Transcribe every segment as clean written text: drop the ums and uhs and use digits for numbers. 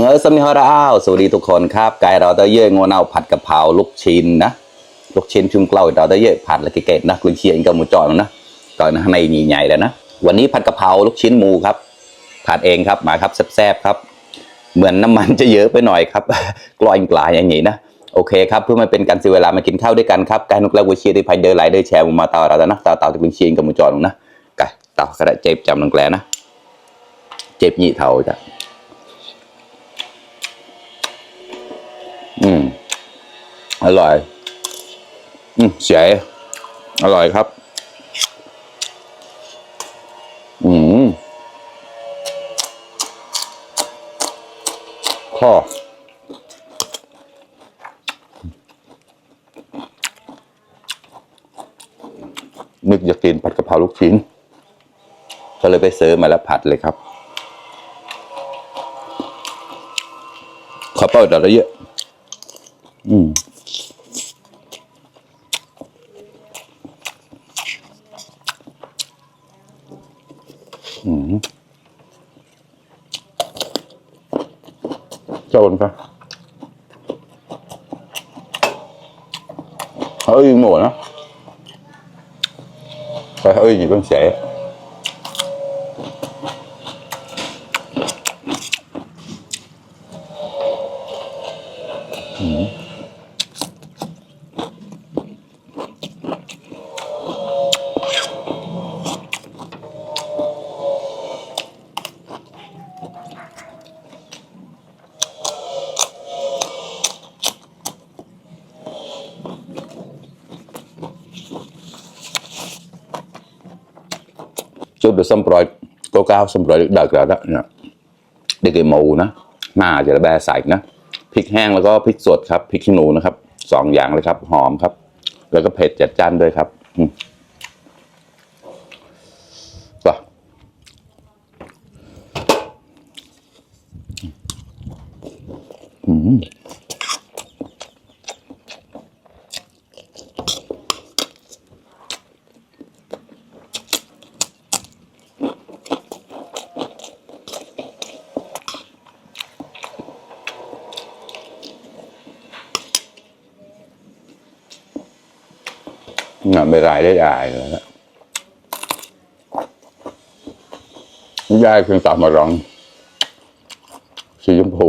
น้องสมิฮาราอ้าวสวัสดีทุกคนครับไก่เราจะเยอะงวนเอาผัดกะเพราลูกชิ้นนะลูกชิ้นชุ่มกล้วยเราจะเยอะผัดละเกล็ดนะกุนเชียงกับหมูจอมนะตอนข้างในใหญ่ๆแล้วนะวันนี้ผัดกะเพราลูกชิ้นหมูครับผัดเองครับมาครับแซ่บๆครับเหมือนน้ำมันจะเยอะไปหน่อยครับกลอยกลายอย่างนี้นะโอเคครับเพื่อมาเป็นการซื้อเวลามากินข้าวด้วยกันครับไก่นุกแล้วกุนเชียงที่พายเดินไหลเดินแชร์มาต่อเรานะต่อจากกุนเชียงกับหมูจอมนะไก่ต่อกระเจ็บจำนังแกลนะเจ็บยี่เท่าจ้ะอร่อยเสียอร่อยครับข้อนึกอยากกินผัดกะเพราลูกชิ้นก็เลยไปซื้อมาแล้วผัดเลยครับข้าวเปล่าแต่ละเยอะโจนปะเฮ้ยหมดนะไปเฮ้ยgì bên sẻ chút được xong rồi cô cao xong rồi đợt rồi đó đây cái màuนะหน้าจะแบะใส่นะพริกแห้งแล้วก็พริกสดครับพริกขี้หนูนะครับ2อย่างเลยครับหอมครับแล้วก็เผ็ดจัดจ้านด้วยครับไม่รายได้เลยนะยายเพิ่งตัดมาร้องสีชมพู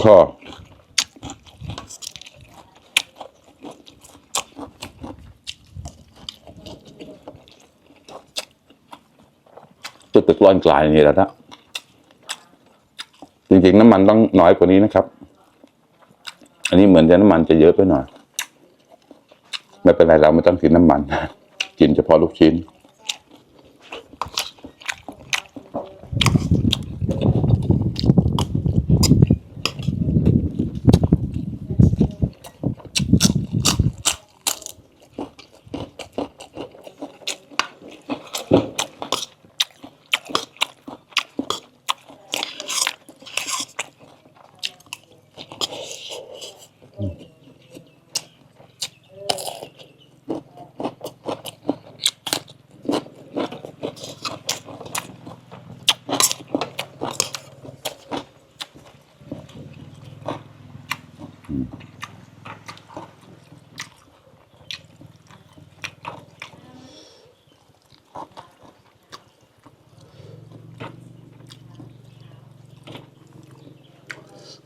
ข้อตึกร้อนกลายนี่แหละนะจริงๆน้ำมันต้องน้อยกว่านี้นะครับอันนี้เหมือนจะน้ำมันจะเยอะไปหน่อยไม่เป็นไรเราไม่ต้องกินน้ำมันกินเฉพาะลูกชิ้น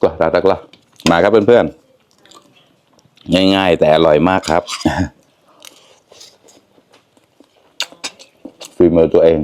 ก็ตักละมาครับเพื่อนๆง่ายๆแต่อร่อยมากครับฝีมือตัวเอง